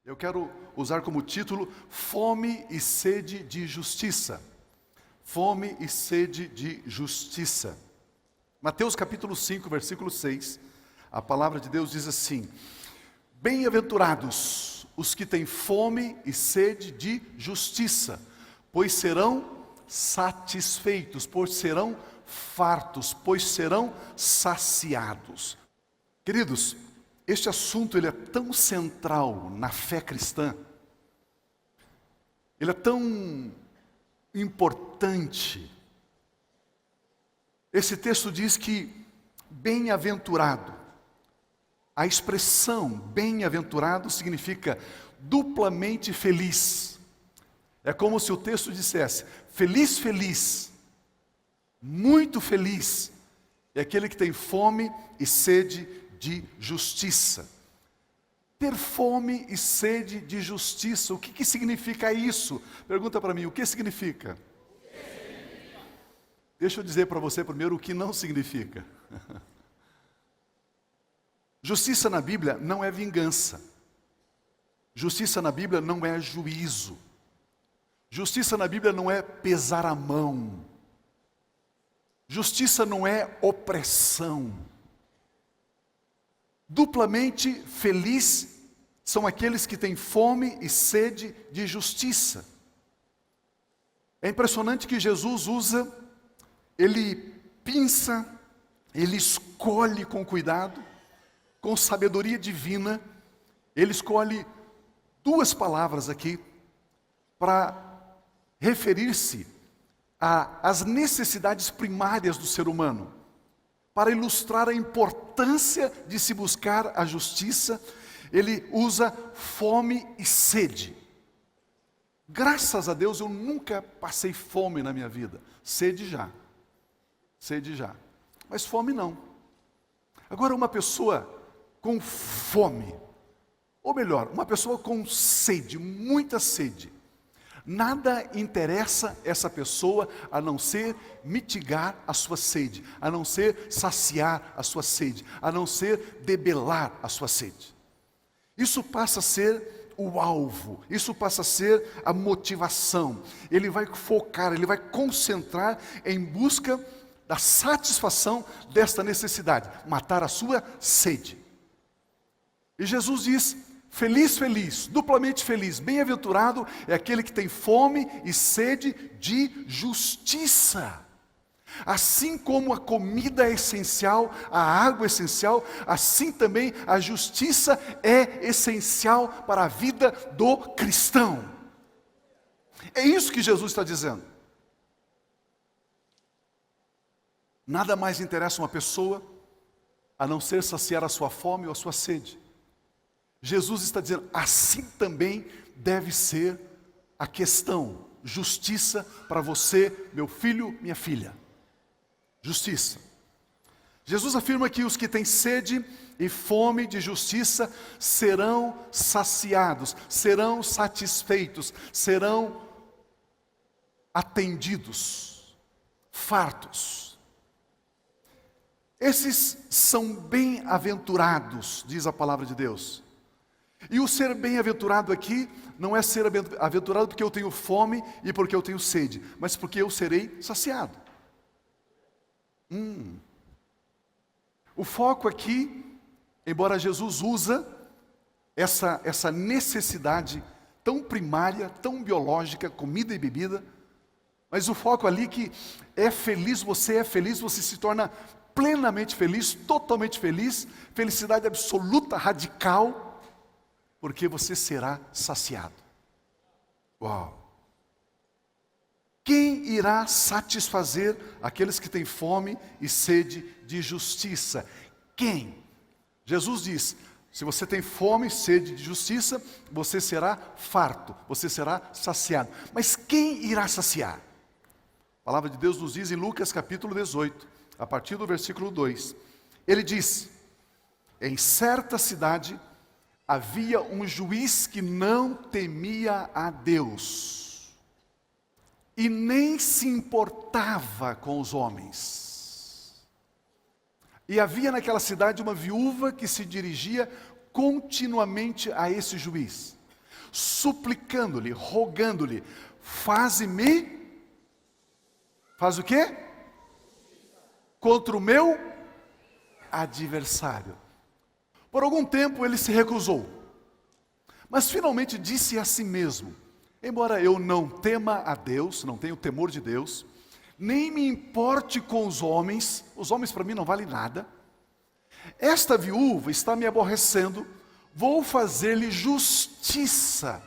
Eu quero usar como título Fome e Sede de Justiça. Fome e Sede de Justiça. Mateus capítulo 5, versículo 6, a palavra de Deus diz assim: Bem-aventurados os que têm fome e sede de justiça, pois serão satisfeitos, pois serão fartos, pois serão saciados. Queridos, este assunto ele é tão central na fé cristã, ele é tão importante. Esse texto diz que bem-aventurado, a expressão bem-aventurado significa duplamente feliz. É como se o texto dissesse: feliz, feliz, muito feliz é aquele que tem fome e sede de justiça. Ter fome e sede de justiça, o que significa isso? Pergunta para mim, o que significa? Deixa eu dizer para você primeiro o que não significa. Justiça na Bíblia não é vingança. Justiça na Bíblia não é juízo. Justiça na Bíblia não é pesar a mão. Justiça não é opressão. Duplamente feliz são aqueles que têm fome e sede de justiça. É impressionante que Jesus usa, ele pinça, ele escolhe com cuidado, com sabedoria divina, ele escolhe duas palavras aqui para referir-se às necessidades primárias do ser humano, para ilustrar a importância de se buscar a justiça. Ele usa fome e sede. Graças a Deus eu nunca passei fome na minha vida. Sede já, mas fome não. Agora, uma pessoa com fome, ou melhor, uma pessoa com sede, muita sede, nada interessa essa pessoa a não ser mitigar a sua sede, a não ser saciar a sua sede, a não ser debelar a sua sede. Isso passa a ser o alvo, isso passa a ser a motivação. Ele vai focar, ele vai concentrar em busca da satisfação desta necessidade, matar a sua sede. E Jesus diz: feliz, feliz, duplamente feliz, bem-aventurado é aquele que tem fome e sede de justiça. Assim como a comida é essencial, a água é essencial, assim também a justiça é essencial para a vida do cristão. É isso que Jesus está dizendo. Nada mais interessa uma pessoa a não ser saciar a sua fome ou a sua sede. Jesus está dizendo, assim também deve ser a questão, justiça para você, meu filho, minha filha. Justiça. Jesus afirma que os que têm sede e fome de justiça serão saciados, serão satisfeitos, serão atendidos, fartos. Esses são bem-aventurados, diz a palavra de Deus. E o ser bem-aventurado aqui não é ser aventurado porque eu tenho fome e porque eu tenho sede, mas porque eu serei saciado. O foco aqui, embora Jesus usa essa necessidade tão primária, tão biológica, comida e bebida, mas o foco ali que é feliz, você se torna plenamente feliz, totalmente feliz, felicidade absoluta, radical, porque você será saciado. Uau! Quem irá satisfazer aqueles que têm fome e sede de justiça? Quem? Jesus diz, se você tem fome e sede de justiça, você será farto, você será saciado. Mas quem irá saciar? A palavra de Deus nos diz em Lucas capítulo 18, a partir do versículo 2. Ele diz, em certa cidade havia um juiz que não temia a Deus e nem se importava com os homens. E havia naquela cidade uma viúva que se dirigia continuamente a esse juiz. suplicando-lhe, rogando-lhe, faze-me, faz o quê? Contra o meu adversário. Por algum tempo ele se recusou, mas finalmente disse a si mesmo: embora eu não tema a Deus, não tenho temor de Deus, nem me importe com os homens para mim não valem nada, esta viúva está me aborrecendo, vou fazer-lhe justiça,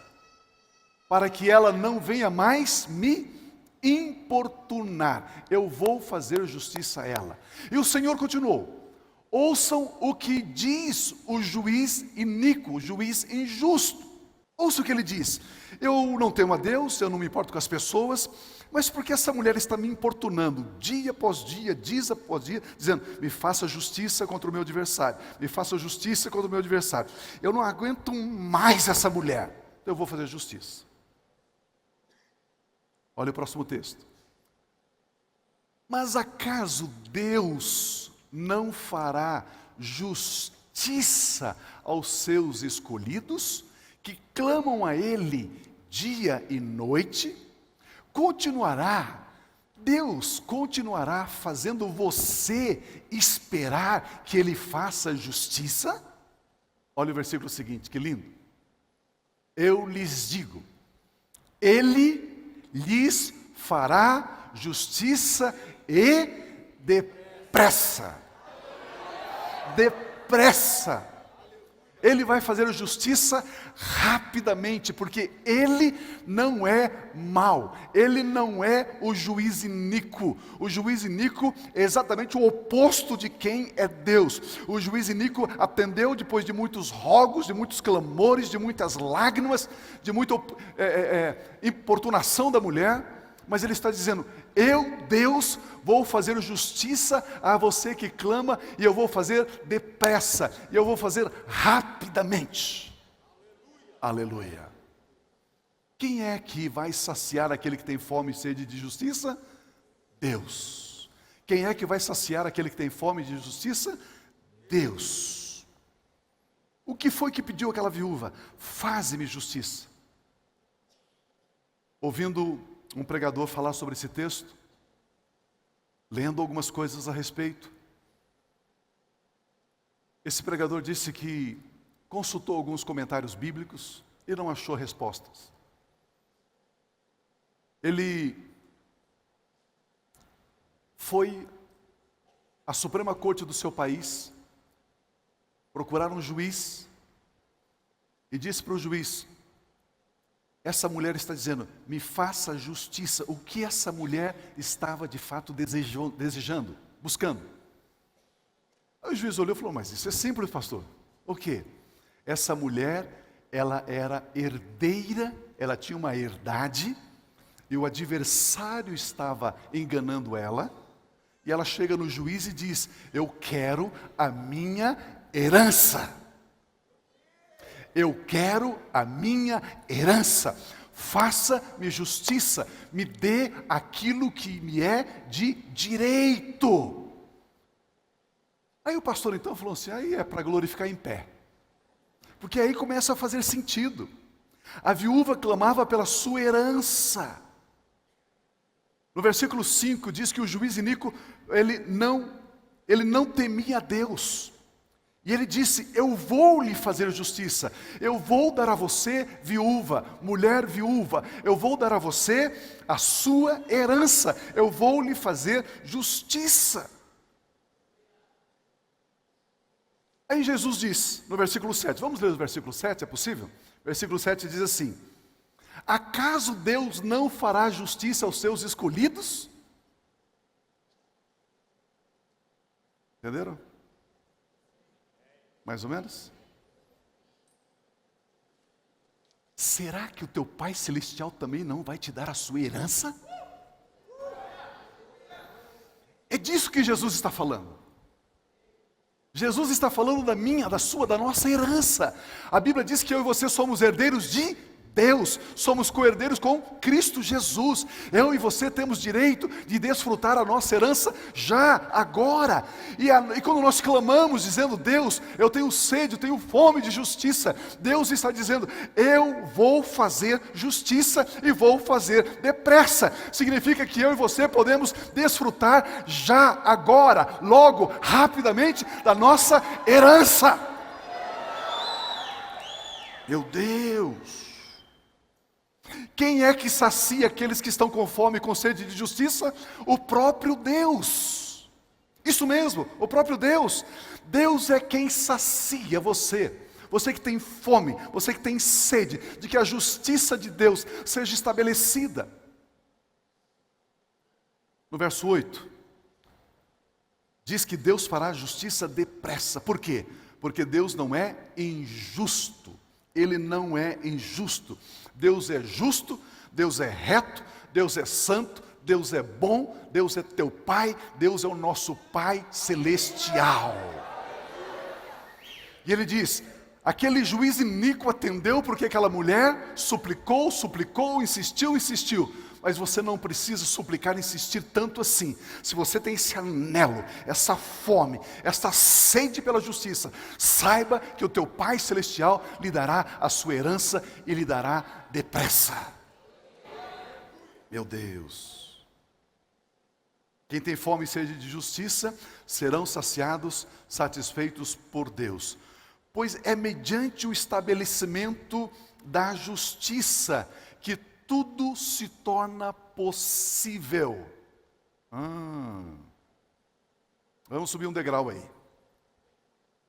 para que ela não venha mais me importunar. Eu vou fazer justiça a ela. E o Senhor continuou: ouçam o que diz o juiz iníquo, o juiz injusto. Ouça o que ele diz: eu não temo a Deus, eu não me importo com as pessoas, mas porque essa mulher está me importunando, dia após dia, dizendo, me faça justiça contra o meu adversário, me faça justiça contra o meu adversário. Eu não aguento mais essa mulher, eu vou fazer justiça. Olha o próximo texto. Mas acaso Deus não fará justiça aos seus escolhidos, que clamam a Ele dia e noite? Deus continuará fazendo você esperar que Ele faça justiça? Olha o versículo seguinte, que lindo. Eu lhes digo, Ele lhes fará justiça e depressa. Depressa. Ele vai fazer justiça rapidamente, porque Ele não é mau, Ele não é o juiz iníquo. O juiz iníquo é exatamente o oposto de quem é Deus. O juiz iníquo atendeu depois de muitos rogos, de muitos clamores, de muitas lágrimas, de muita importunação da mulher, mas Ele está dizendo: eu, Deus, vou fazer justiça a você que clama, e eu vou fazer depressa, e eu vou fazer rapidamente. Aleluia. Quem é que vai saciar aquele que tem fome e sede de justiça? Deus. Quem é que vai saciar aquele que tem fome de justiça? Deus. O que foi que pediu aquela viúva? Faze-me justiça. Ouvindo um pregador falar sobre esse texto, lendo algumas coisas a respeito, esse pregador disse que consultou alguns comentários bíblicos e não achou respostas. Ele foi à Suprema Corte do seu país procurar um juiz e disse para o juiz: essa mulher está dizendo, me faça justiça. O que essa mulher estava de fato desejando, buscando? Aí o juiz olhou e falou: mas isso é simples, pastor. O quê? Essa mulher, ela era herdeira, ela tinha uma herdade, e o adversário estava enganando ela, e ela chega no juiz e diz: eu quero a minha herança. Eu quero a minha herança, faça-me justiça, me dê aquilo que me é de direito. Aí o pastor então falou assim: aí é para glorificar em pé, porque aí começa a fazer sentido. A viúva clamava pela sua herança. No versículo 5 diz que o juiz iníquo, ele não temia a Deus. E ele disse: eu vou lhe fazer justiça, eu vou dar a você, viúva, mulher viúva, eu vou dar a você a sua herança, eu vou lhe fazer justiça. Aí Jesus diz, no versículo 7, vamos ler o versículo 7, é possível? Versículo 7 diz assim: acaso Deus não fará justiça aos seus escolhidos? Entenderam? Mais ou menos? Será que o teu Pai Celestial também não vai te dar a sua herança? É disso que Jesus está falando. Jesus está falando da minha, da sua, da nossa herança. A Bíblia diz que eu e você somos herdeiros de Deus, somos co-herdeiros com Cristo Jesus. Eu e você temos direito de desfrutar a nossa herança já, agora. E quando nós clamamos dizendo: Deus, eu tenho sede, eu tenho fome de justiça, Deus está dizendo: eu vou fazer justiça e vou fazer depressa. Significa que eu e você podemos desfrutar já, agora, logo, rapidamente, da nossa herança. Meu Deus! Quem é que sacia aqueles que estão com fome e com sede de justiça? O próprio Deus. Isso mesmo, o próprio Deus. Deus é quem sacia você. Você que tem fome, você que tem sede de que a justiça de Deus seja estabelecida. No verso 8, diz que Deus fará justiça depressa. Por quê? Porque Deus não é injusto. Ele não é injusto. Deus é justo, Deus é reto, Deus é santo, Deus é bom, Deus é teu Pai, Deus é o nosso Pai celestial. E ele diz: aquele juiz iníquo atendeu porque aquela mulher suplicou, insistiu. Mas você não precisa suplicar, insistir tanto assim. Se você tem esse anelo, essa fome, essa sede pela justiça, saiba que o teu Pai Celestial lhe dará a sua herança e lhe dará depressa. Meu Deus! Quem tem fome e sede de justiça serão saciados, satisfeitos por Deus. Pois é mediante o estabelecimento da justiça que tudo se torna possível. Vamos subir um degrau aí.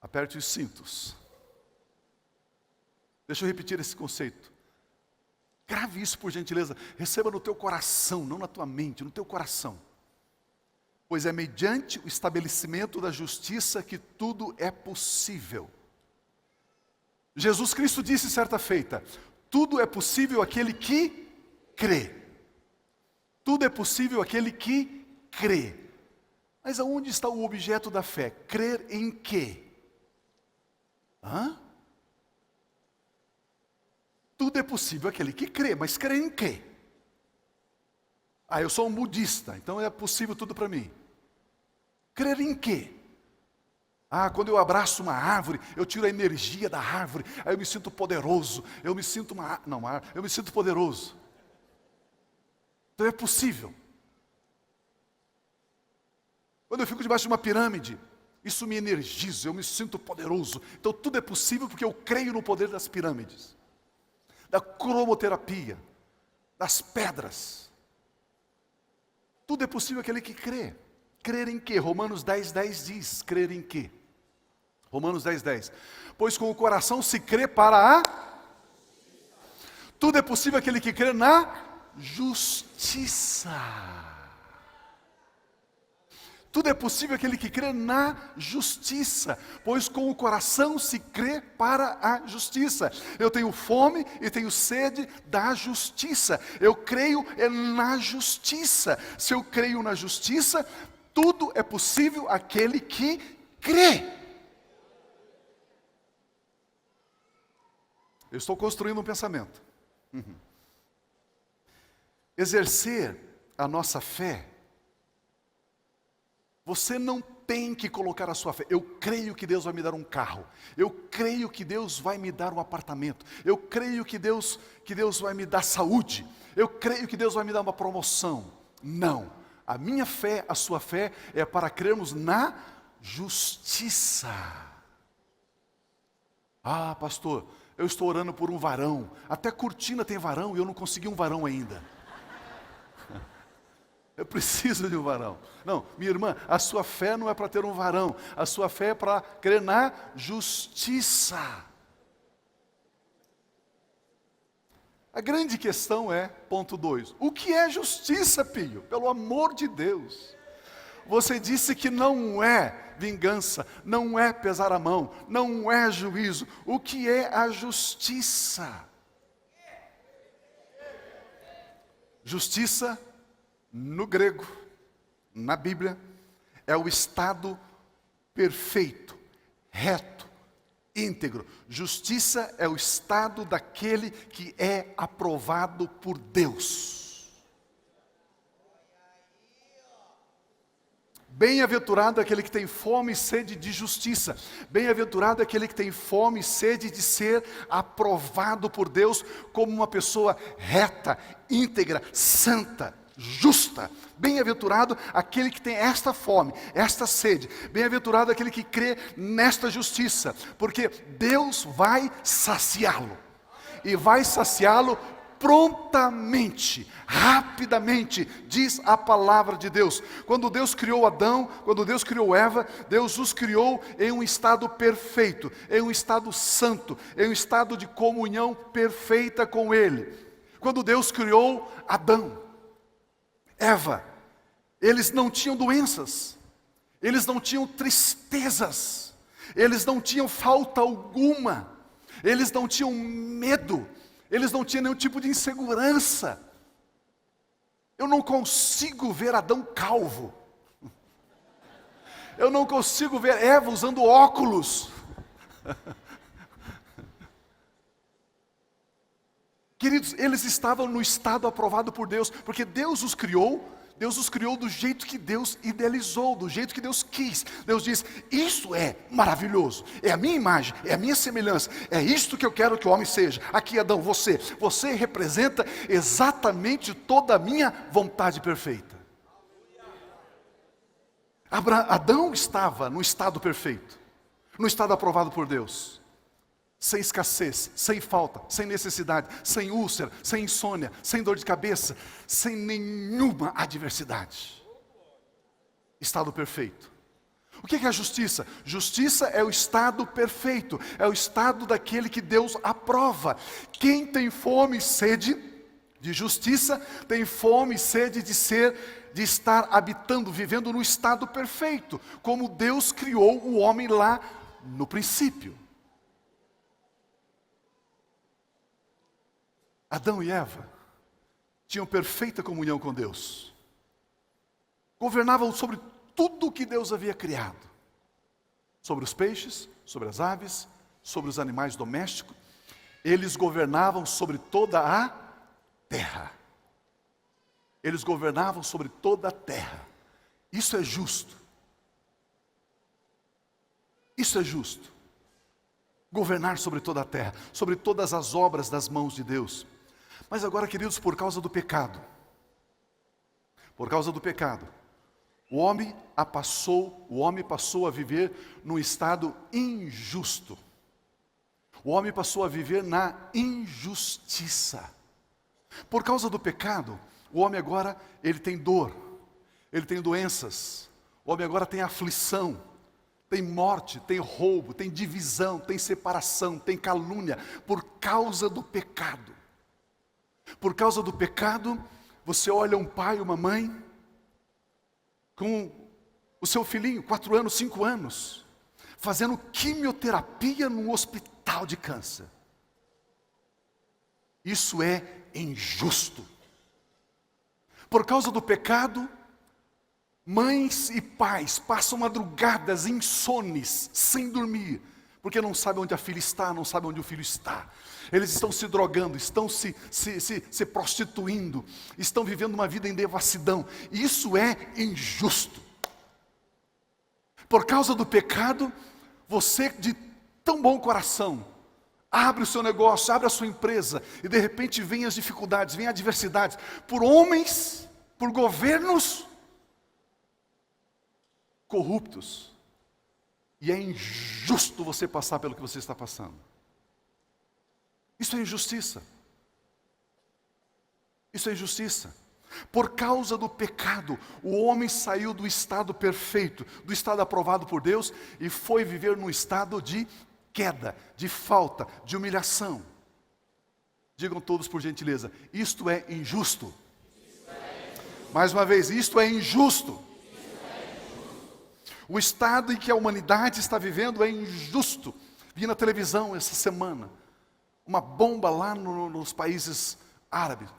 Aperte os cintos. Deixa eu repetir esse conceito. Grave isso por gentileza. Receba no teu coração, não na tua mente, no teu coração. Pois é mediante o estabelecimento da justiça que tudo é possível. Jesus Cristo disse certa feita: tudo é possível àquele que crê. Tudo é possível àquele que crê. Mas aonde está o objeto da fé? Crer em quê? Tudo é possível àquele que crê, mas crer em quê? Eu sou um budista, então é possível tudo para mim. Crer em quê? Quando eu abraço uma árvore, eu tiro a energia da árvore, aí eu me sinto poderoso, eu me sinto poderoso. Então é possível. Quando eu fico debaixo de uma pirâmide, isso me energiza, eu me sinto poderoso. Então tudo é possível porque eu creio no poder das pirâmides, da cromoterapia, das pedras. Tudo é possível aquele que crê. Crer em quê? Romanos 10:10 diz, crer em quê? Romanos 10:10. Pois com o coração se crê para a... Tudo é possível aquele que crê na justiça. Tudo é possível aquele que crê na justiça. Pois com o coração se crê para a justiça. Eu tenho fome e tenho sede da justiça. Eu creio na justiça. Se eu creio na justiça, tudo é possível àquele que crê. Eu estou construindo um pensamento. Exercer a nossa fé, você não tem que colocar a sua fé. Eu creio que Deus vai me dar um carro. Eu creio que Deus vai me dar um apartamento. Eu creio que Deus vai me dar saúde. Eu creio que Deus vai me dar uma promoção. Não. A minha fé, a sua fé, é para crermos na justiça. Pastor, eu estou orando por um varão. Até cortina tem varão e eu não consegui um varão ainda. Eu preciso de um varão. Não, minha irmã, a sua fé não é para ter um varão. A sua fé é para crer na justiça. A grande questão é, ponto 2, o que é justiça, Pio? Pelo amor de Deus. Você disse que não é vingança, não é pesar a mão, não é juízo. O que é a justiça? Justiça, no grego, na Bíblia, é o estado perfeito, reto, íntegro. Justiça é o estado daquele que é aprovado por Deus. Bem-aventurado aquele que tem fome e sede de justiça. Bem-aventurado aquele que tem fome e sede de ser aprovado por Deus como uma pessoa reta, íntegra, santa, justa. Bem-aventurado aquele que tem esta fome, esta sede. Bem-aventurado aquele que crê nesta justiça, porque Deus vai saciá-lo. E vai saciá-lo prontamente, rapidamente, diz a palavra de Deus. Quando Deus criou Adão, quando Deus criou Eva, Deus os criou em um estado perfeito, em um estado santo, em um estado de comunhão perfeita com Ele. Quando Deus criou Adão, Eva, eles não tinham doenças, eles não tinham tristezas, eles não tinham falta alguma, eles não tinham medo, eles não tinham nenhum tipo de insegurança. Eu não consigo ver Adão calvo. Eu não consigo ver Eva usando óculos. Queridos, eles estavam no estado aprovado por Deus, porque Deus os criou do jeito que Deus idealizou, do jeito que Deus quis. Deus diz, isso é maravilhoso, é a minha imagem, é a minha semelhança, é isto que eu quero que o homem seja. Aqui Adão, você representa exatamente toda a minha vontade perfeita. Adão estava no estado perfeito, no estado aprovado por Deus. Sem escassez, sem falta, sem necessidade, sem úlcera, sem insônia, sem dor de cabeça, sem nenhuma adversidade. Estado perfeito. O que é a justiça? Justiça é o estado perfeito, é o estado daquele que Deus aprova. Quem tem fome e sede de justiça, tem fome e sede de estar habitando, vivendo no estado perfeito, como Deus criou o homem lá no princípio. Adão e Eva tinham perfeita comunhão com Deus. Governavam sobre tudo o que Deus havia criado. Sobre os peixes, sobre as aves, sobre os animais domésticos. Eles governavam sobre toda a terra. Eles governavam sobre toda a terra. Isso é justo. Isso é justo. Governar sobre toda a terra, sobre todas as obras das mãos de Deus. Mas agora, queridos, por causa do pecado, o homem passou a viver num estado injusto. O homem passou a viver na injustiça. Por causa do pecado, o homem agora, ele tem dor, ele tem doenças, o homem agora tem aflição, tem morte, tem roubo, tem divisão, tem separação, tem calúnia, por causa do pecado. Por causa do pecado, você olha um pai, uma mãe, com o seu filhinho, 4 anos, 5 anos, fazendo quimioterapia num hospital de câncer. Isso é injusto. Por causa do pecado, mães e pais passam madrugadas insones, sem dormir, porque não sabem onde a filha está, não sabem onde o filho está. Eles estão se drogando, estão se prostituindo, estão vivendo uma vida em devassidão. Isso é injusto. Por causa do pecado, você de tão bom coração, abre o seu negócio, abre a sua empresa, e de repente vem as dificuldades, vem adversidades, por homens, por governos corruptos. E é injusto você passar pelo que você está passando. Isso é injustiça. Isso é injustiça. Por causa do pecado, o homem saiu do estado perfeito, do estado aprovado por Deus, e foi viver num estado de queda, de falta, de humilhação. Digam todos por gentileza, isto é injusto. Mais uma vez, isto é injusto. O estado em que a humanidade está vivendo é injusto. Vi na televisão essa semana, uma bomba lá nos países árabes,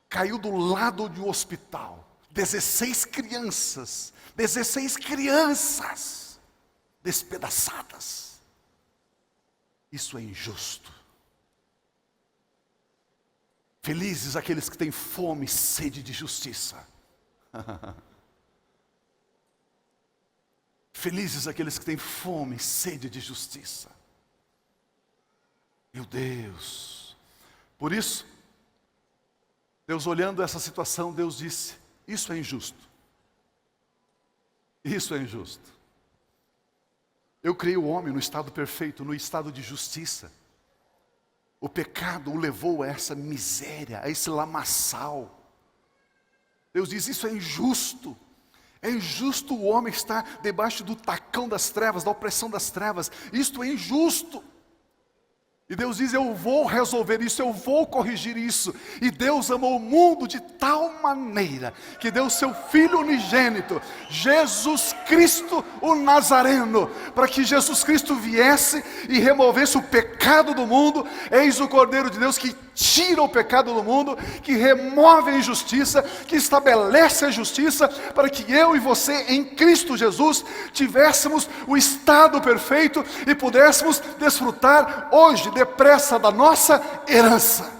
caiu do lado de um hospital, 16 crianças despedaçadas. isso é injusto. Felizes aqueles que têm fome e sede de justiça. Felizes aqueles que têm fome e sede de justiça. Meu Deus. Por isso, Deus olhando essa situação, Deus disse, isso é injusto. Isso é injusto. Eu criei o homem no estado perfeito, no estado de justiça. O pecado o levou a essa miséria, a esse lamaçal. Deus diz, isso é injusto. É injusto o homem estar debaixo do tacão das trevas, da opressão das trevas. Isto é injusto. E Deus diz, eu vou resolver isso, eu vou corrigir isso. E Deus amou o mundo de tal maneira, que deu seu Filho unigênito, Jesus Cristo o Nazareno, para que Jesus Cristo viesse e removesse o pecado do mundo. Eis o Cordeiro de Deus que tira o pecado do mundo, que remove a injustiça, que estabelece a justiça, para que eu e você em Cristo Jesus tivéssemos o estado perfeito e pudéssemos desfrutar hoje, depressa, da nossa herança.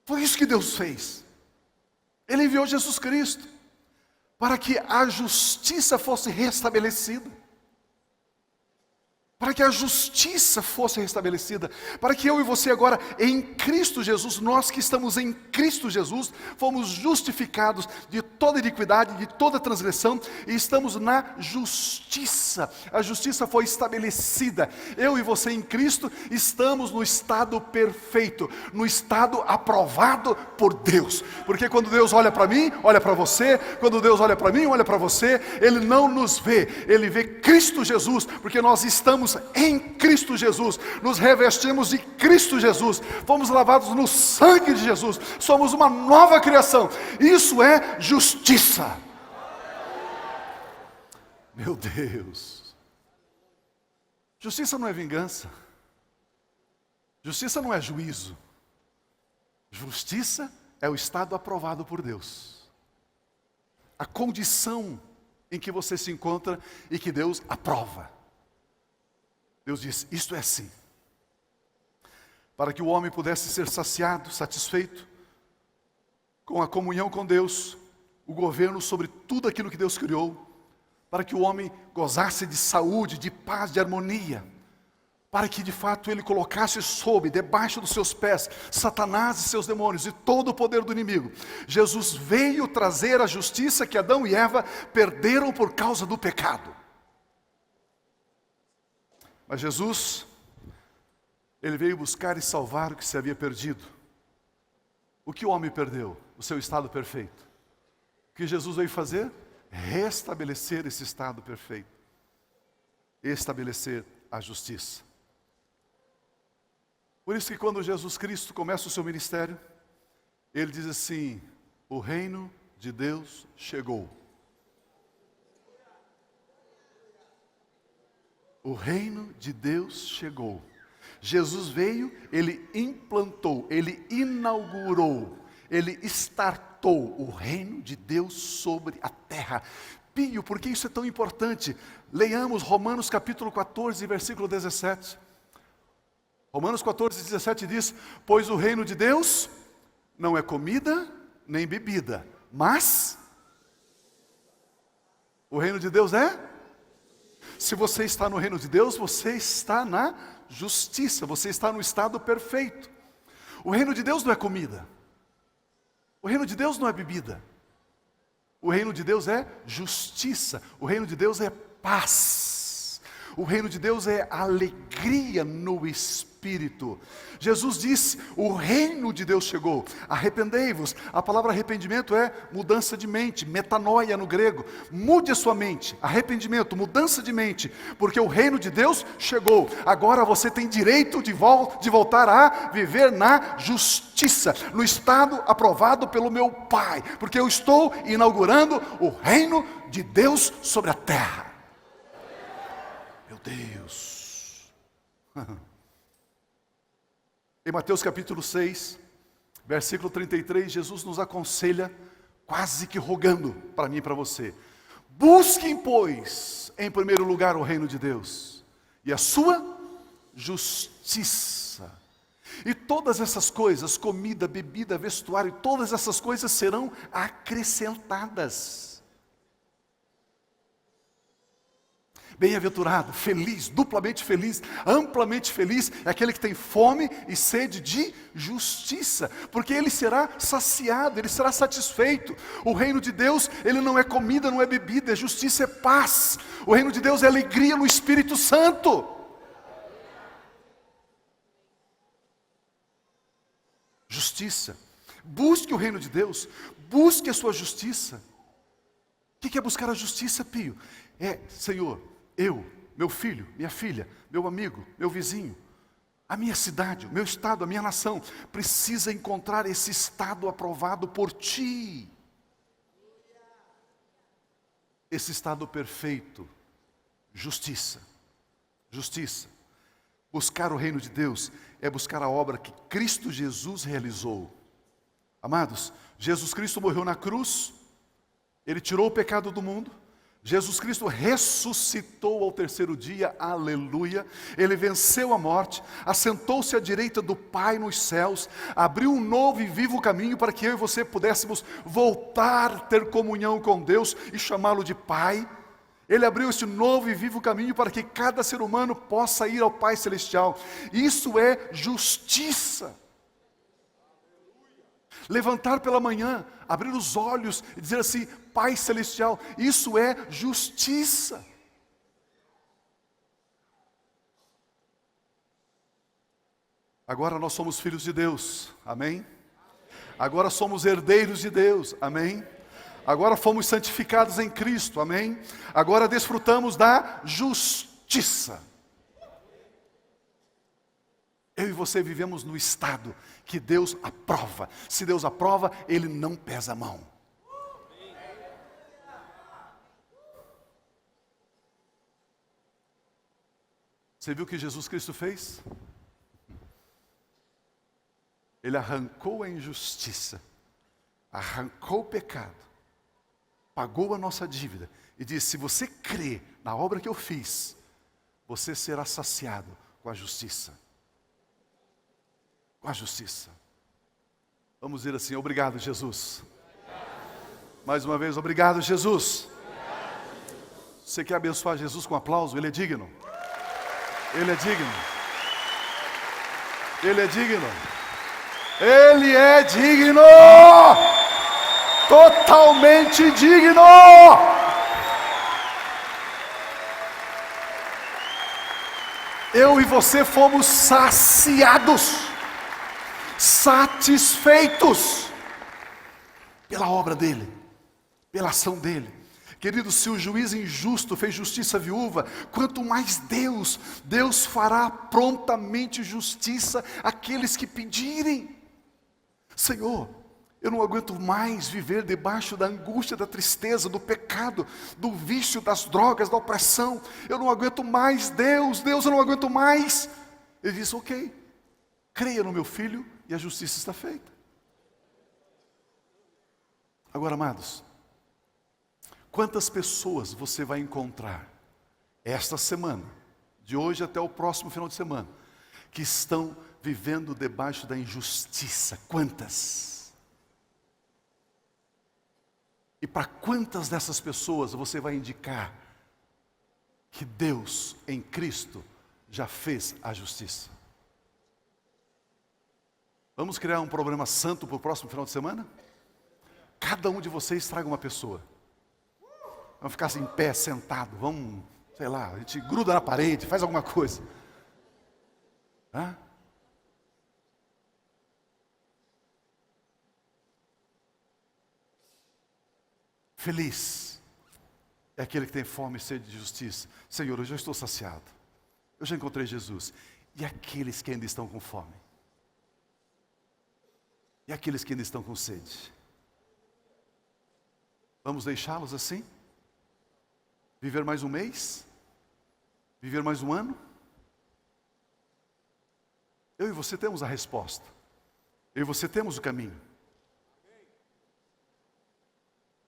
Foi isso que Deus fez. Ele enviou Jesus Cristo para que a justiça fosse restabelecida. Para que a justiça fosse restabelecida, para que eu e você agora, em Cristo Jesus, nós que estamos em Cristo Jesus, fomos justificados de toda iniquidade, de toda transgressão, e estamos na justiça. A justiça foi estabelecida. Eu e você em Cristo estamos no estado perfeito, no estado aprovado por Deus. Porque quando Deus olha para mim, olha para você, quando Deus olha para mim, olha para você, Ele não nos vê, Ele vê Cristo Jesus, porque nós estamos em Cristo Jesus, nos revestimos de Cristo Jesus, fomos lavados no sangue de Jesus, somos uma nova criação. Isso é justiça. Meu Deus. Justiça não é vingança. Justiça não é juízo. Justiça é o estado aprovado por Deus. A condição em que você se encontra e que Deus aprova. Deus diz, isto é assim. Para que o homem pudesse ser saciado, satisfeito, com a comunhão com Deus, o governo sobre tudo aquilo que Deus criou, para que o homem gozasse de saúde, de paz, de harmonia, para que de fato ele colocasse debaixo dos seus pés, Satanás e seus demônios e todo o poder do inimigo. Jesus veio trazer a justiça que Adão e Eva perderam por causa do pecado. Mas Jesus, Ele veio buscar e salvar o que se havia perdido. O que o homem perdeu? O seu estado perfeito. O que Jesus veio fazer? Restabelecer esse estado perfeito. Estabelecer a justiça. Por isso que quando Jesus Cristo começa o seu ministério, Ele diz assim, o reino de Deus chegou. O reino de Deus chegou. Jesus veio, Ele implantou, Ele inaugurou, Ele startou o reino de Deus sobre a terra. Pio, por que isso é tão importante? Leiamos Romanos capítulo 14, versículo 17. Romanos 14, 17 diz, pois o reino de Deus não é comida nem bebida, mas o reino de Deus é... Se você está no reino de Deus, você está na justiça, você está no estado perfeito. O reino de Deus não é comida. O reino de Deus não é bebida. O reino de Deus é justiça. O reino de Deus é paz. O reino de Deus é alegria no Espírito. Jesus disse, o reino de Deus chegou. Arrependei-vos. A palavra arrependimento é mudança de mente, metanoia no grego. Mude a sua mente. Arrependimento, mudança de mente. Porque o reino de Deus chegou. Agora você tem direito de voltar a viver na justiça, no estado aprovado pelo meu Pai. Porque eu estou inaugurando o reino de Deus sobre a terra. Meu Deus. Em Mateus capítulo 6, versículo 33, Jesus nos aconselha, quase que rogando para mim e para você. Busquem, pois, em primeiro lugar o reino de Deus e a sua justiça. E todas essas coisas, comida, bebida, vestuário, todas essas coisas serão acrescentadas. Bem-aventurado, feliz, duplamente feliz, amplamente feliz, é aquele que tem fome e sede de justiça, porque ele será saciado, ele será satisfeito. O reino de Deus, ele não é comida, não é bebida, é justiça, é paz. O reino de Deus é alegria no Espírito Santo. Justiça. Busque o reino de Deus, busque a sua justiça. O que é buscar a justiça, Pio? Senhor, eu, meu filho, minha filha, meu amigo, meu vizinho, a minha cidade, o meu estado, a minha nação, precisa encontrar esse estado aprovado por Ti. Esse estado perfeito, justiça, justiça. Buscar o reino de Deus é buscar a obra que Cristo Jesus realizou. Amados, Jesus Cristo morreu na cruz, Ele tirou o pecado do mundo, Jesus Cristo ressuscitou ao terceiro dia, aleluia. Ele venceu a morte, assentou-se à direita do Pai nos céus, abriu um novo e vivo caminho para que eu e você pudéssemos voltar a ter comunhão com Deus e chamá-lo de Pai. Ele abriu este novo e vivo caminho para que cada ser humano possa ir ao Pai Celestial. Isso é justiça. Levantar pela manhã, abrir os olhos e dizer assim: Pai Celestial, isso é justiça. Agora nós somos filhos de Deus, amém? Agora somos herdeiros de Deus, amém? Agora fomos santificados em Cristo, amém? Agora desfrutamos da justiça. Eu e você vivemos no estado que Deus aprova. Se Deus aprova, Ele não pesa a mão. Você viu o que Jesus Cristo fez? Ele arrancou a injustiça, arrancou o pecado, pagou a nossa dívida e disse: se você crê na obra que eu fiz, você será saciado com a justiça. Com a justiça. Vamos dizer assim: obrigado, Jesus. Mais uma vez, obrigado, Jesus. Você quer abençoar Jesus com aplauso? Ele é digno. Ele é digno. Ele é digno. Ele é digno. Totalmente digno. Eu e você fomos saciados, satisfeitos pela obra dele, pela ação dele. Querido, se o juiz injusto fez justiça à viúva, quanto mais Deus fará prontamente justiça àqueles que pedirem. Senhor, eu não aguento mais viver debaixo da angústia, da tristeza, do pecado, do vício, das drogas, da opressão. Eu não aguento mais, Deus, eu não aguento mais. Ele diz: ok, creia no meu filho e a justiça está feita. Agora, amados, quantas pessoas você vai encontrar esta semana, de hoje até o próximo final de semana, que estão vivendo debaixo da injustiça? Quantas? E para quantas dessas pessoas você vai indicar que Deus em Cristo já fez a justiça? Vamos criar um programa santo para o próximo final de semana? Cada um de vocês traga uma pessoa. Vamos ficar assim, em pé, sentado, vamos, sei lá, a gente gruda na parede, faz alguma coisa. Hã? Feliz é aquele que tem fome e sede de justiça. Senhor, eu já estou saciado, eu já encontrei Jesus. E aqueles que ainda estão com fome? E aqueles que ainda estão com sede? Vamos deixá-los assim? Viver mais um mês? Viver mais um ano? Eu e você temos a resposta. Eu e você temos o caminho.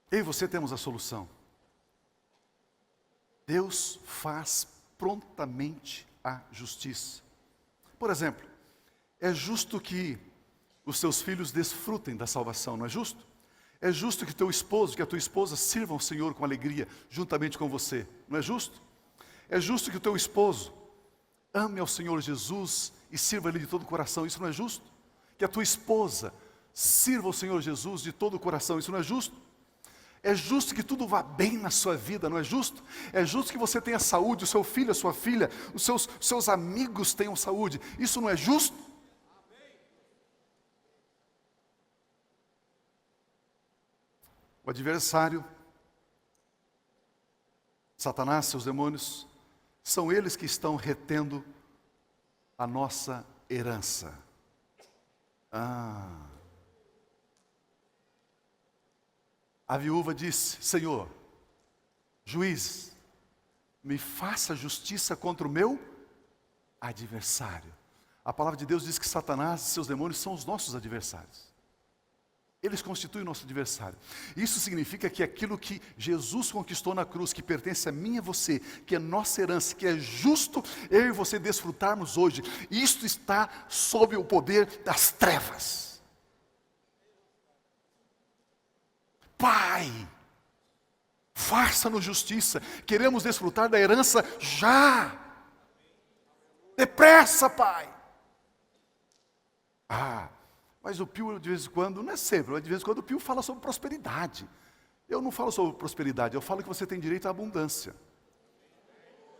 Eu e você temos a solução. Deus faz prontamente a justiça. Por exemplo, é justo que os seus filhos desfrutem da salvação, não é justo? É justo que teu esposo, que a tua esposa sirvam ao Senhor com alegria, juntamente com você, não é justo? É justo que o teu esposo ame ao Senhor Jesus e sirva Ele de todo o coração, isso não é justo? Que a tua esposa sirva ao Senhor Jesus de todo o coração, isso não é justo? É justo que tudo vá bem na sua vida, não é justo? É justo que você tenha saúde, o seu filho, a sua filha, os seus amigos tenham saúde, isso não é justo? O adversário, Satanás, seus demônios, são eles que estão retendo a nossa herança. A viúva disse: Senhor, juiz, me faça justiça contra o meu adversário. A palavra de Deus diz que Satanás e seus demônios são os nossos adversários. Eles constituem o nosso adversário. Isso significa que aquilo que Jesus conquistou na cruz, que pertence a mim e a você, que é nossa herança, que é justo eu e você desfrutarmos hoje, isto está sob o poder das trevas. Pai, faça-nos justiça, queremos desfrutar da herança já. Depressa, Pai. Mas o Pio, de vez em quando, não é sempre, mas de vez em quando o Pio fala sobre prosperidade. Eu não falo sobre prosperidade, eu falo que você tem direito à abundância.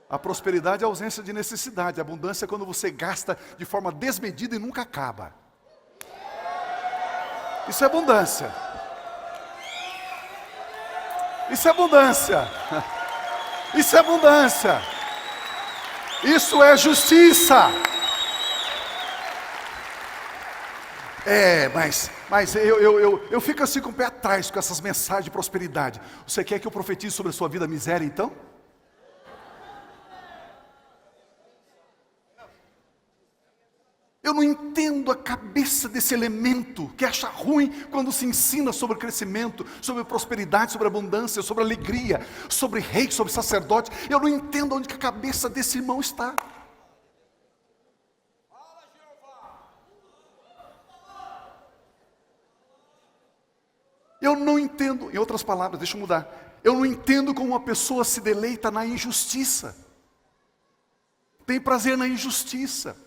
A prosperidade é a ausência de necessidade, a abundância é quando você gasta de forma desmedida e nunca acaba. Isso é abundância. Isso é abundância. Isso é abundância. Isso é justiça. Mas eu fico assim com o pé atrás com essas mensagens de prosperidade. Você quer que eu profetize sobre a sua vida miséria então? Eu não entendo a cabeça desse elemento que acha ruim quando se ensina sobre crescimento, sobre prosperidade, sobre abundância, sobre alegria, sobre rei, sobre sacerdote. Eu não entendo onde que a cabeça desse irmão está. Eu não entendo, em outras palavras, deixa eu mudar. Eu não entendo como uma pessoa se deleita na injustiça. Tem prazer na injustiça.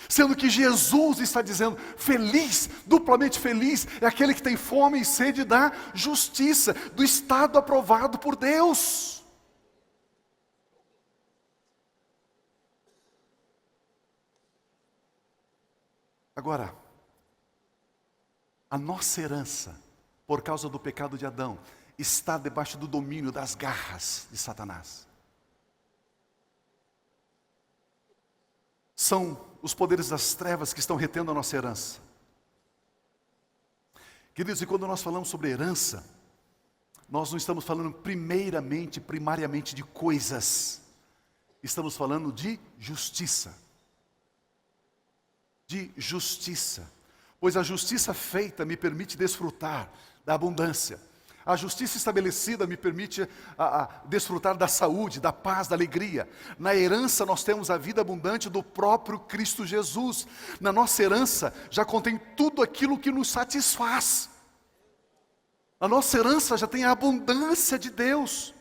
Sendo que Jesus está dizendo, feliz, duplamente feliz, é aquele que tem fome e sede da justiça, do estado aprovado por Deus. Agora, a nossa herança, por causa do pecado de Adão, está debaixo do domínio das garras de Satanás. São os poderes das trevas que estão retendo a nossa herança. Queridos, e quando nós falamos sobre herança, nós não estamos falando primariamente de coisas. Estamos falando de justiça. De justiça. Pois a justiça feita me permite desfrutar da abundância. A justiça estabelecida me permite desfrutar da saúde, da paz, da alegria. Na herança nós temos a vida abundante do próprio Cristo Jesus. Na nossa herança já contém tudo aquilo que nos satisfaz. A nossa herança já tem a abundância de Deus.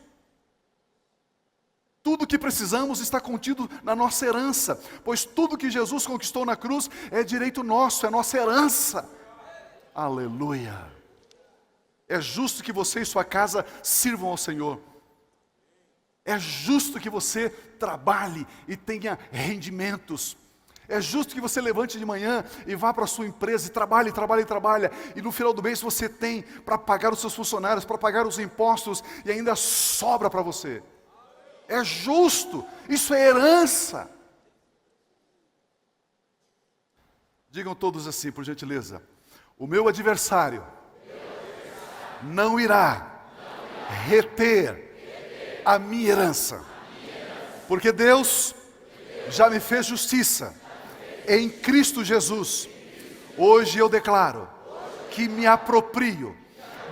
Tudo o que precisamos está contido na nossa herança, pois tudo que Jesus conquistou na cruz é direito nosso, é nossa herança. Aleluia! É justo que você e sua casa sirvam ao Senhor. É justo que você trabalhe e tenha rendimentos. É justo que você levante de manhã e vá para a sua empresa e trabalhe. E no final do mês você tem para pagar os seus funcionários, para pagar os impostos e ainda sobra para você. É justo, isso é herança. Digam todos assim, por gentileza. O meu adversário não irá reter a minha herança. Porque Deus já me fez justiça em Cristo Jesus. Hoje eu declaro que me aproprio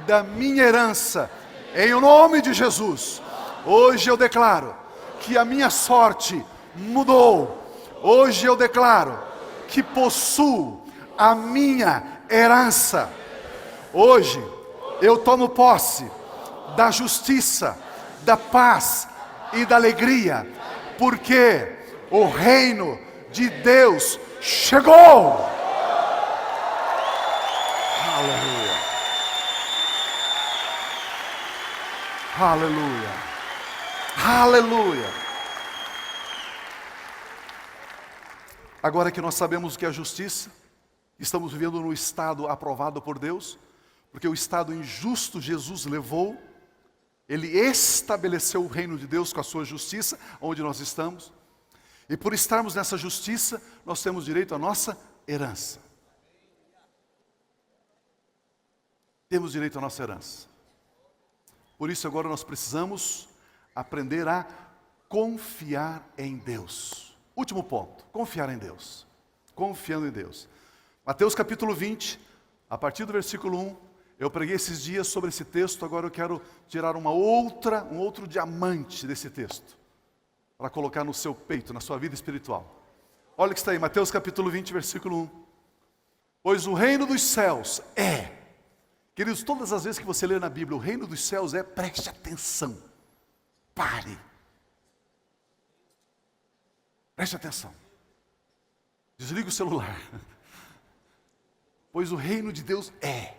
da minha herança em nome de Jesus. Hoje eu declaro que a minha sorte mudou. Hoje eu declaro que possuo a minha herança. Hoje eu tomo posse da justiça, da paz e da alegria, porque o reino de Deus chegou. Aleluia. Aleluia. Aleluia. Agora que nós sabemos o que é a justiça, estamos vivendo no estado aprovado por Deus, porque o estado injusto Jesus levou, Ele estabeleceu o reino de Deus com a sua justiça, onde nós estamos, e por estarmos nessa justiça, nós temos direito à nossa herança. Temos direito à nossa herança. Por isso agora nós precisamos aprender a confiar em Deus. Último ponto, confiar em Deus. Confiando em Deus. Mateus capítulo 20, a partir do versículo 1, eu preguei esses dias sobre esse texto, agora eu quero tirar um outro diamante desse texto, para colocar no seu peito, na sua vida espiritual. Olha o que está aí, Mateus capítulo 20, versículo 1. Pois o reino dos céus é... Queridos, todas as vezes que você lê na Bíblia, o reino dos céus é, preste atenção. Pare. Preste atenção. Desliga o celular. Pois o reino de Deus é.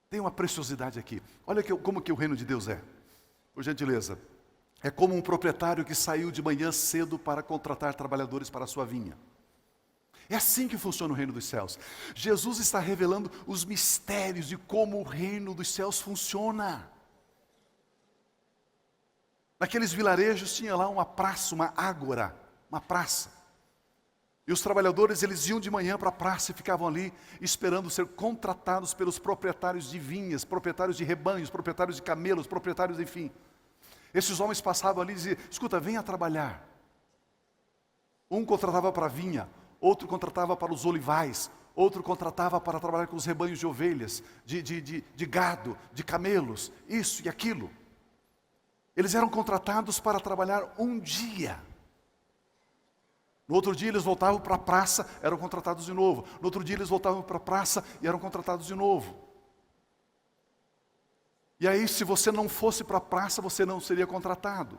Tem uma preciosidade aqui. Olha como que o reino de Deus é. Por gentileza. É como um proprietário que saiu de manhã cedo para contratar trabalhadores para a sua vinha. É assim que funciona o reino dos céus. Jesus está revelando os mistérios de como o reino dos céus funciona. Naqueles vilarejos tinha lá uma praça, uma ágora, uma praça. E os trabalhadores, eles iam de manhã para a praça e ficavam ali esperando ser contratados pelos proprietários de vinhas, proprietários de rebanhos, proprietários de camelos, proprietários, enfim. Esses homens passavam ali e diziam, escuta, venha trabalhar. Um contratava para a vinha, outro contratava para os olivais, outro contratava para trabalhar com os rebanhos de ovelhas, de gado, de camelos, isso e aquilo. Eles eram contratados para trabalhar um dia. No outro dia eles voltavam para a praça, eram contratados de novo. No outro dia eles voltavam para a praça e eram contratados de novo. E aí, se você não fosse para a praça, você não seria contratado.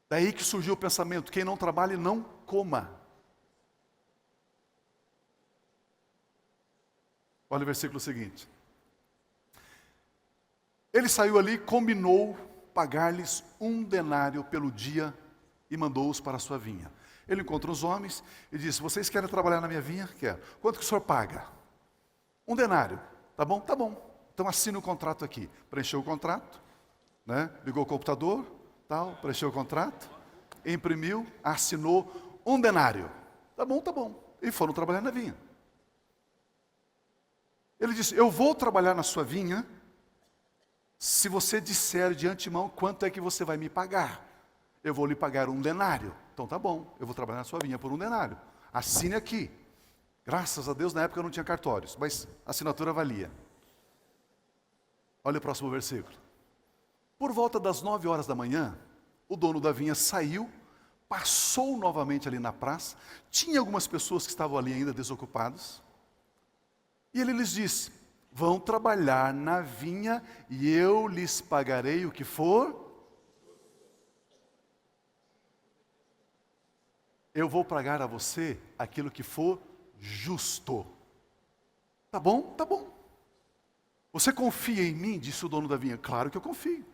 Daí que surgiu o pensamento, quem não trabalha, não coma. Olha o versículo seguinte. Ele saiu ali, combinou pagar-lhes 1 denário pelo dia e mandou-os para a sua vinha. Ele encontra os homens e disse, vocês querem trabalhar na minha vinha? Quero. Quanto que o senhor paga? 1 denário. Tá bom? Tá bom. Então assine o contrato aqui. Preencheu o contrato, né? Ligou o computador, tal, preencheu o contrato, imprimiu, assinou 1 denário. Tá bom, tá bom. E foram trabalhar na vinha. Ele disse, eu vou trabalhar na sua vinha, se você disser de antemão quanto é que você vai me pagar. Eu vou lhe pagar 1 denário. Então tá bom, eu vou trabalhar na sua vinha por 1 denário. Assine aqui. Graças a Deus, na época não tinha cartórios, mas a assinatura valia. Olha o próximo versículo. Por volta das 9 horas da manhã, o dono da vinha saiu, passou novamente ali na praça, tinha algumas pessoas que estavam ali ainda desocupadas, e ele lhes disse, vão trabalhar na vinha e eu lhes pagarei o que for. Eu vou pagar a você aquilo que for justo. Tá bom? Tá bom. Você confia em mim? Disse o dono da vinha. Claro que eu confio.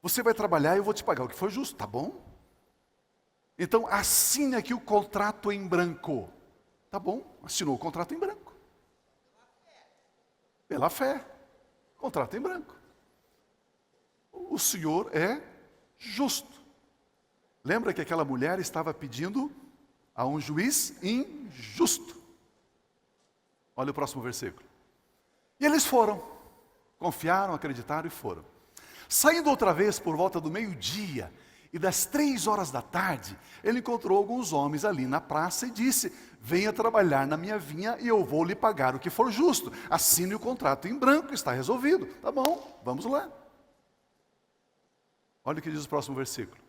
Você vai trabalhar e eu vou te pagar o que for justo. Tá bom? Então assine aqui o contrato em branco. Tá bom? Assinou o contrato em branco. Pela fé. Contrato em branco. O Senhor é justo. Lembra que aquela mulher estava pedindo a um juiz injusto. Olha o próximo versículo. E eles foram. Confiaram, acreditaram e foram. Saindo outra vez por volta do meio-dia e das 3 horas da tarde, ele encontrou alguns homens ali na praça e disse, venha trabalhar na minha vinha e eu vou lhe pagar o que for justo. Assine o contrato em branco, está resolvido. Tá bom, vamos lá. Olha o que diz o próximo versículo.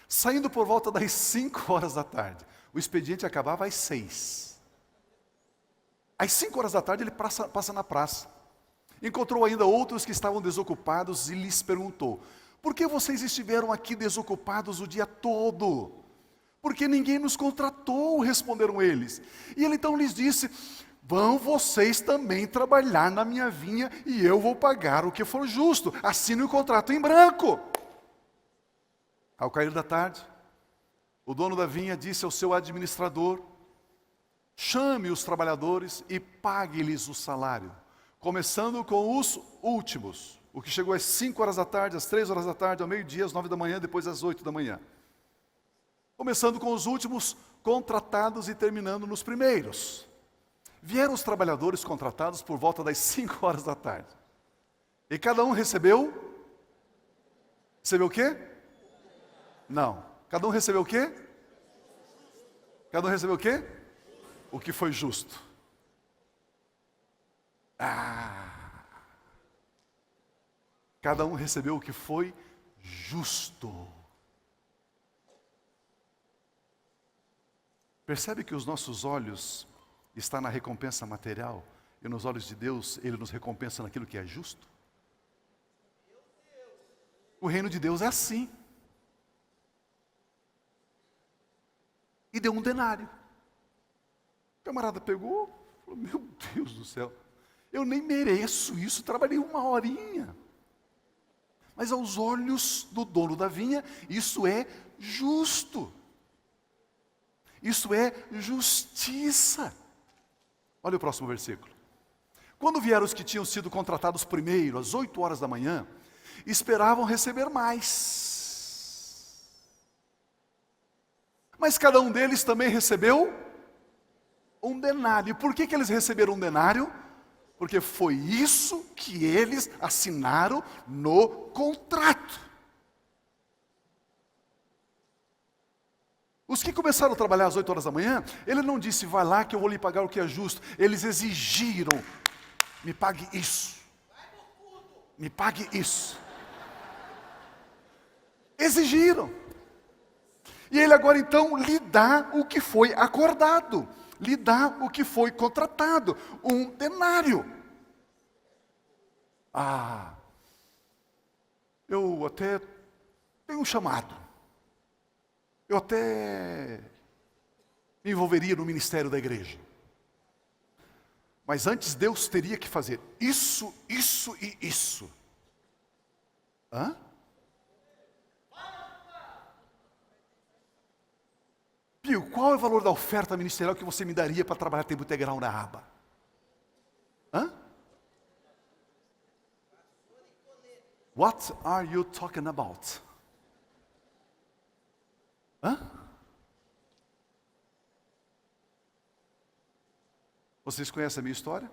Saindo por volta das 5 horas da tarde. O expediente acabava às 6. Às 5 horas da tarde ele passa na praça. Encontrou ainda outros que estavam desocupados e lhes perguntou: por que vocês estiveram aqui desocupados o dia todo? Porque ninguém nos contratou, responderam eles. E ele então lhes disse: vão vocês também trabalhar na minha vinha e eu vou pagar o que for justo. Assine o contrato em branco. Ao cair da tarde, o dono da vinha disse ao seu administrador: chame os trabalhadores e pague-lhes o salário, começando com os últimos, o que chegou às 5 horas da tarde, às 3 horas da tarde, ao meio-dia, às 9 da manhã, depois às 8 da manhã. Começando com os últimos contratados e terminando nos primeiros. Vieram os trabalhadores contratados por volta das 5 horas da tarde. E cada um recebeu o quê? Não. Cada um recebeu o quê? Cada um recebeu o quê? O que foi justo. Cada um recebeu o que foi justo. Percebe que os nossos olhos estão na recompensa material e nos olhos de Deus Ele nos recompensa naquilo que é justo? O reino de Deus é assim. E deu um denário. O camarada pegou, falou: meu Deus do céu, eu nem mereço isso, trabalhei 1 horinha. Mas aos olhos do dono da vinha, isso é justo. Isso é justiça. Olha o próximo versículo. Quando vieram os que tinham sido contratados primeiro, às 8 horas da manhã, esperavam receber mais. Mas cada um deles também recebeu um denário. Por que eles receberam um denário? Porque foi isso que eles assinaram no contrato. Os que começaram a trabalhar às 8 horas da manhã, ele não disse: vai lá que eu vou lhe pagar o que é justo. Eles exigiram: me pague isso. Me pague isso. Exigiram. E ele agora então lhe dá o que foi acordado, lhe dá o que foi contratado, um denário. Eu até tenho um chamado, eu até me envolveria no ministério da igreja. Mas antes Deus teria que fazer isso, isso e isso. Pio, qual é o valor da oferta ministerial que você me daria para trabalhar tempo integral na aba? What are you talking about? Vocês conhecem a minha história?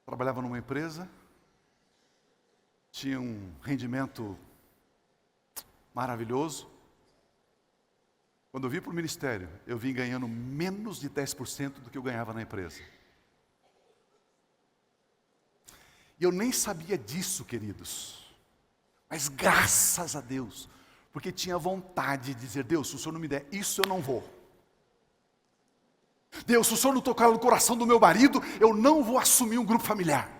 Trabalhava numa empresa, tinha um rendimento maravilhoso. Quando eu vim para o ministério, eu vim ganhando menos de 10% do que eu ganhava na empresa. E eu nem sabia disso, queridos. Mas graças a Deus, porque tinha vontade de dizer: Deus, se o Senhor não me der isso, eu não vou. Deus, se o Senhor não tocar no coração do meu marido, eu não vou assumir um grupo familiar.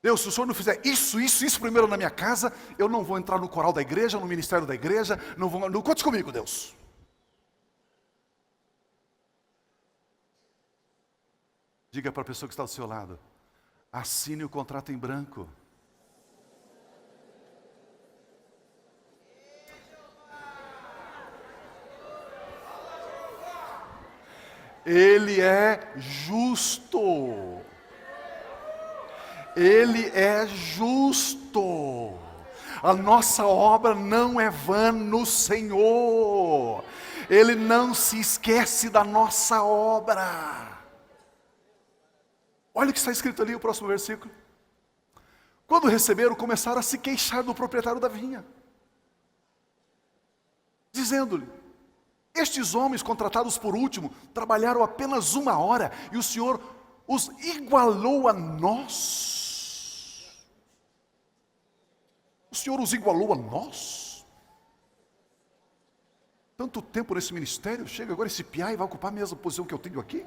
Deus, se o Senhor não fizer isso primeiro na minha casa, eu não vou entrar no coral da igreja, no ministério da igreja, não conte comigo, Deus. Diga para a pessoa que está do seu lado: assine o contrato em branco. Ele é justo. Ele é justo. A nossa obra não é vã no Senhor. Ele não se esquece da nossa obra. Olha o que está escrito ali, o próximo versículo. Quando receberam, começaram a se queixar do proprietário da vinha, dizendo-lhe: Estes homens, contratados por último, trabalharam apenas 1 hora e o Senhor os igualou a nós. O Senhor os igualou a nós. Tanto tempo nesse ministério, chega agora esse piá e vai ocupar a mesma posição que eu tenho aqui?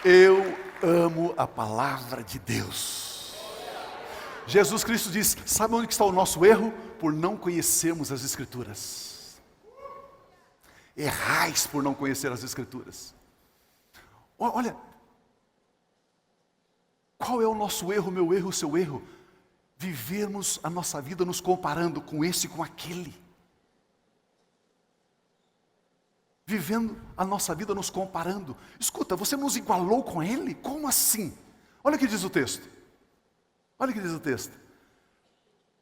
Eu amo a palavra de Deus. Jesus Cristo diz: sabe onde está o nosso erro? Por não conhecermos as Escrituras. Errais por não conhecer as Escrituras. Olha, qual é o nosso erro, meu erro, o seu erro? Vivermos a nossa vida nos comparando com esse e com aquele. Vivendo a nossa vida nos comparando. Escuta, você nos igualou com ele? Como assim? Olha o que diz o texto. Olha o que diz o texto.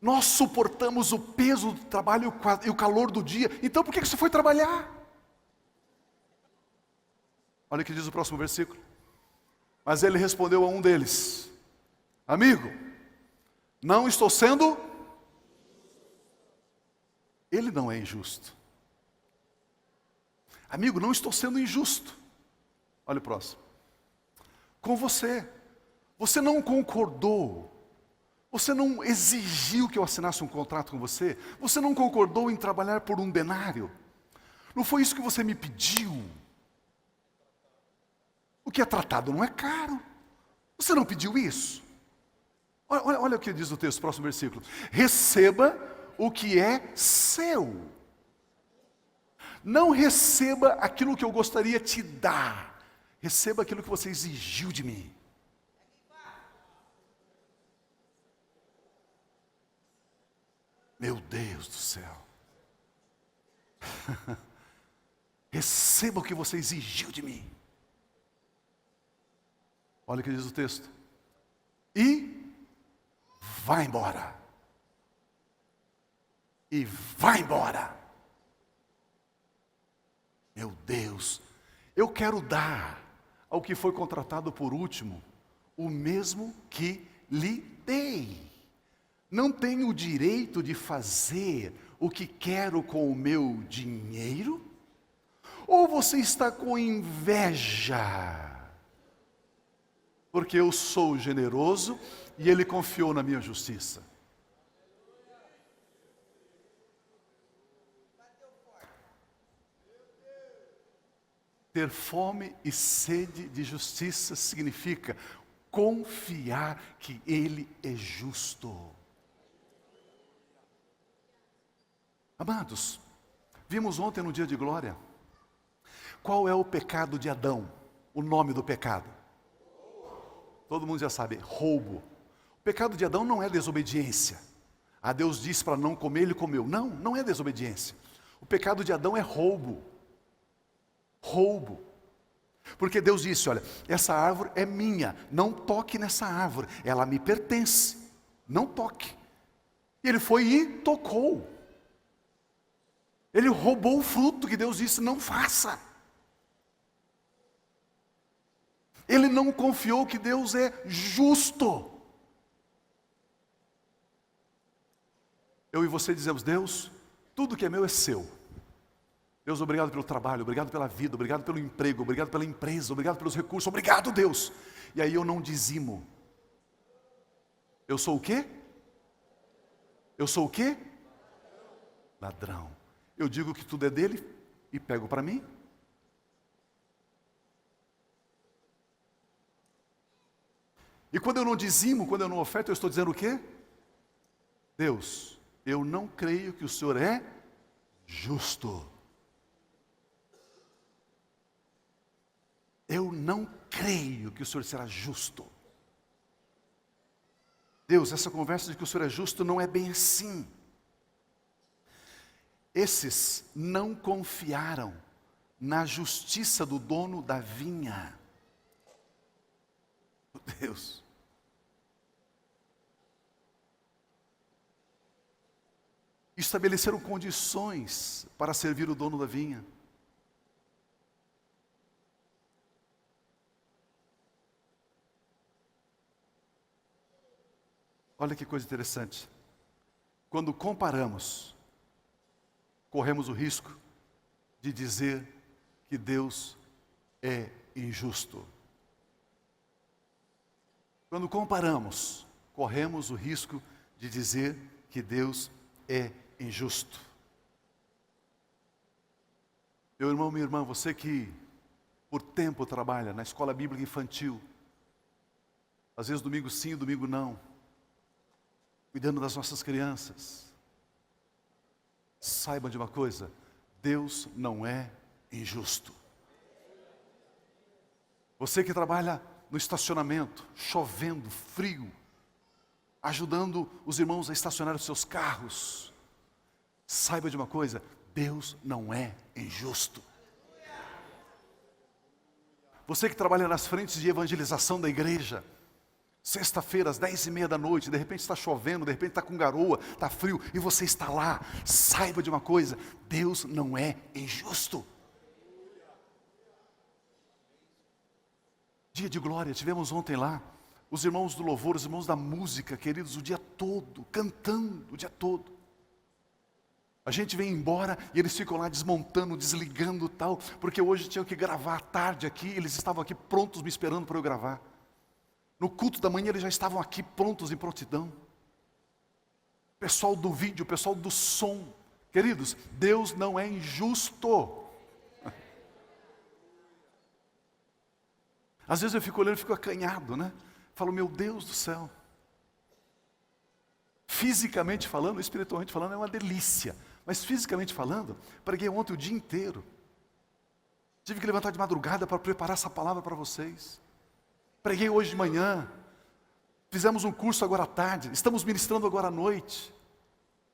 Nós suportamos o peso do trabalho e o calor do dia. Então por que você foi trabalhar? Olha o que diz o próximo versículo. Mas ele respondeu a um deles: amigo, não estou sendo... Ele não é injusto. Amigo, não estou sendo injusto. Olha o próximo. Com você. Você não concordou. Você não exigiu que eu assinasse um contrato com você. Você não concordou em trabalhar por 1 denário. Não foi isso que você me pediu. O que é tratado não é caro. Você não pediu isso. Olha o que diz o texto, próximo versículo. Receba o que é seu. Não receba aquilo que eu gostaria de te dar. Receba aquilo que você exigiu de mim. Meu Deus do céu. Receba o que você exigiu de mim. Olha o que diz o texto. E vai embora. E vai embora. Meu Deus, eu quero dar ao que foi contratado por último o mesmo que lhe dei. Não tenho o direito de fazer o que quero com o meu dinheiro? Ou você está com inveja? Porque eu sou generoso e ele confiou na minha justiça. Ter fome e sede de justiça significa confiar que Ele é justo. Amados, vimos ontem no dia de glória, qual é o pecado de Adão? O nome do pecado. Todo mundo já sabe, roubo. O pecado de Adão não é desobediência. A Deus disse para não comer, ele comeu. Não, não é desobediência. O pecado de Adão é roubo. Roubo. Porque Deus disse, olha, essa árvore é minha, não toque nessa árvore, ela me pertence, não toque. E ele foi e tocou. Ele roubou o fruto que Deus disse, não faça. Ele não confiou que Deus é justo. Eu e você dizemos, Deus, tudo que é meu é seu. Deus, obrigado pelo trabalho, obrigado pela vida, obrigado pelo emprego, obrigado pela empresa, obrigado pelos recursos, obrigado, Deus. E aí eu não dizimo. Eu sou o quê? Eu sou o quê? Ladrão. Eu digo que tudo é dele e pego para mim. E quando eu não dizimo, quando eu não oferto, eu estou dizendo o quê? Deus, eu não creio que o Senhor é justo. Eu não creio que o Senhor será justo. Deus, essa conversa de que o Senhor é justo não é bem assim. Esses não confiaram na justiça do dono da vinha. Deus. Estabeleceram condições para servir o dono da vinha. Olha que coisa interessante. Quando comparamos, corremos o risco de dizer que Deus é injusto. Quando comparamos, corremos o risco de dizer que Deus é injusto. Meu irmão, minha irmã, você que por tempo trabalha na escola bíblica infantil, às vezes domingo sim, domingo não, cuidando das nossas crianças, saiba de uma coisa: Deus não é injusto. Você que trabalha no estacionamento, chovendo, frio, ajudando os irmãos a estacionar os seus carros, saiba de uma coisa: Deus não é injusto. Você que trabalha nas frentes de evangelização da igreja, sexta-feira às 10h30 da noite, de repente está chovendo, de repente está com garoa, está frio, e você está lá, saiba de uma coisa: Deus não é injusto. Dia de glória, tivemos ontem lá, os irmãos do louvor, os irmãos da música, queridos, o dia todo, cantando o dia todo. A gente vem embora e eles ficam lá desmontando, desligando tal, porque hoje tinham que gravar à tarde aqui, eles estavam aqui prontos me esperando para eu gravar. No culto da manhã eles já estavam aqui prontos em prontidão. Pessoal do vídeo, pessoal do som. Queridos, Deus não é injusto. Às vezes eu fico olhando e fico acanhado, né? Falo, meu Deus do céu. Fisicamente falando, espiritualmente falando, é uma delícia. Mas fisicamente falando, preguei ontem o dia inteiro. Tive que levantar de madrugada para preparar essa palavra para vocês. Preguei hoje de manhã. Fizemos um curso agora à tarde. Estamos ministrando agora à noite.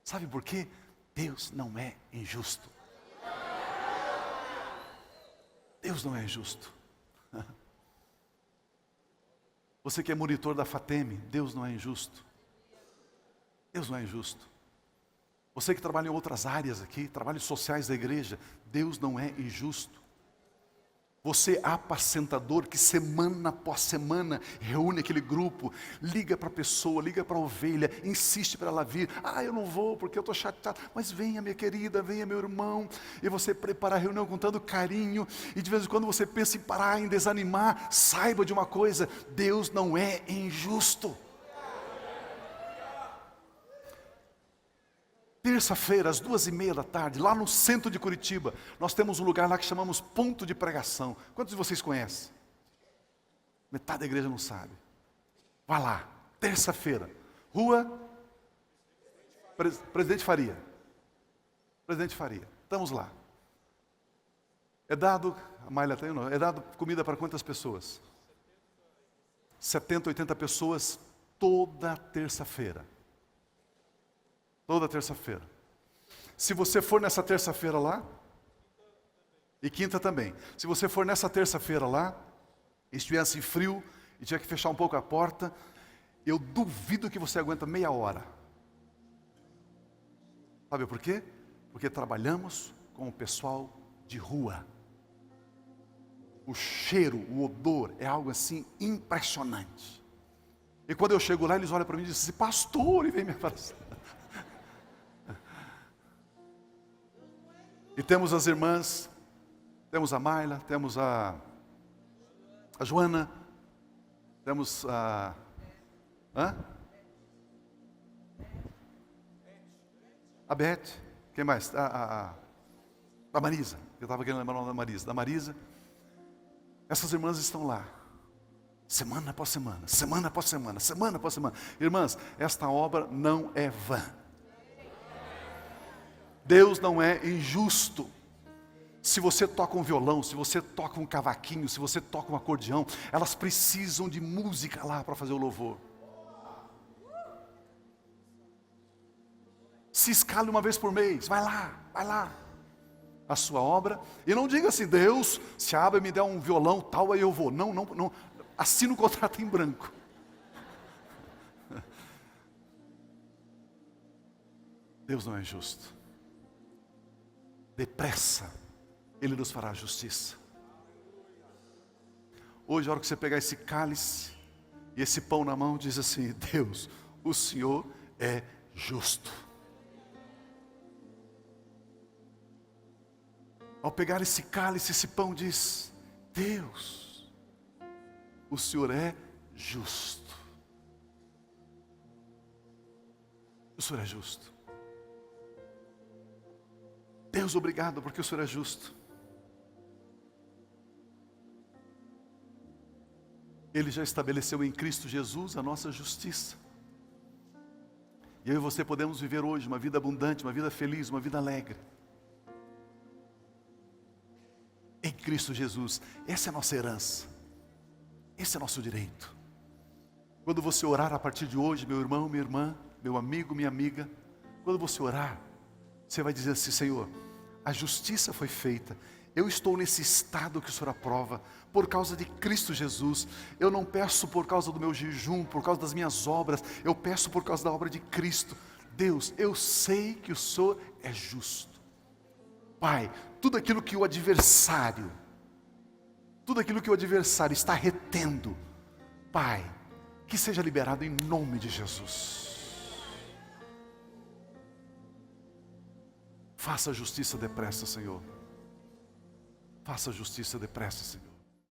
Sabe por quê? Deus não é injusto. Deus não é injusto. Você que é monitor da FATEM, Deus não é injusto. Deus não é injusto. Você que trabalha em outras áreas aqui, trabalhos sociais da igreja, Deus não é injusto. Você apacentador que semana após semana reúne aquele grupo, liga para a pessoa, liga para a ovelha, insiste para ela vir. Eu não vou porque eu estou chateado. Mas venha, minha querida, venha, meu irmão. E você prepara a reunião com tanto carinho. E de vez em quando você pensa em parar, em desanimar. Saiba de uma coisa: Deus não é injusto. Terça-feira, às 2h30 da tarde, lá no centro de Curitiba, nós temos um lugar lá que chamamos Ponto de Pregação. Quantos de vocês conhecem? Metade da igreja não sabe. Vá lá, terça-feira, Rua Presidente Faria. Presidente Faria, estamos lá. É dado, a Maila tem ou não? É dado comida para quantas pessoas? 70, 80 pessoas toda terça-feira. Toda terça-feira. Se você for nessa terça-feira lá, e quinta também. Se você for nessa terça-feira lá, e estiver assim frio, e tiver que fechar um pouco a porta, eu duvido que você aguenta meia hora. Sabe por quê? Porque trabalhamos com o pessoal de rua. O cheiro, o odor é algo assim impressionante. E quando eu chego lá, eles olham para mim e dizem assim: pastor, e vem me abraçar. E temos as irmãs, temos a Maila, temos a Joana, temos a Beth, quem mais? A Marisa, eu estava querendo lembrar o nome da Marisa. Essas irmãs estão lá, semana após semana, semana após semana, semana após semana. Irmãs, esta obra não é vã. Deus não é injusto. Se você toca um violão, se você toca um cavaquinho, se você toca um acordeão, elas precisam de música lá para fazer o louvor. Se escale uma vez por mês, vai lá. A sua obra, e não diga assim: Deus, se a Abra me der um violão tal, aí eu vou. Não, assina o contrato em branco. Deus não é injusto. Depressa, Ele nos fará justiça. Hoje, a hora que você pegar esse cálice e esse pão na mão, diz assim: Deus, o Senhor é justo. Ao pegar esse cálice, esse pão, diz: Deus, o Senhor é justo. O Senhor é justo. Deus, obrigado porque o Senhor é justo. Ele já estabeleceu em Cristo Jesus a nossa justiça. E eu e você podemos viver hoje uma vida abundante, uma vida feliz, uma vida alegre. Em Cristo Jesus. Essa é a nossa herança. Esse é nosso direito. Quando você orar a partir de hoje, meu irmão, minha irmã, meu amigo, minha amiga, quando você orar, você vai dizer assim: Senhor, a justiça foi feita. Eu estou nesse estado que o Senhor aprova, por causa de Cristo Jesus. Eu não peço por causa do meu jejum, por causa das minhas obras. Eu peço por causa da obra de Cristo. Deus, eu sei que o Senhor é justo. Pai, tudo aquilo que o adversário está retendo, Pai, que seja liberado em nome de Jesus. Faça a justiça depressa, Senhor. Faça a justiça depressa, Senhor.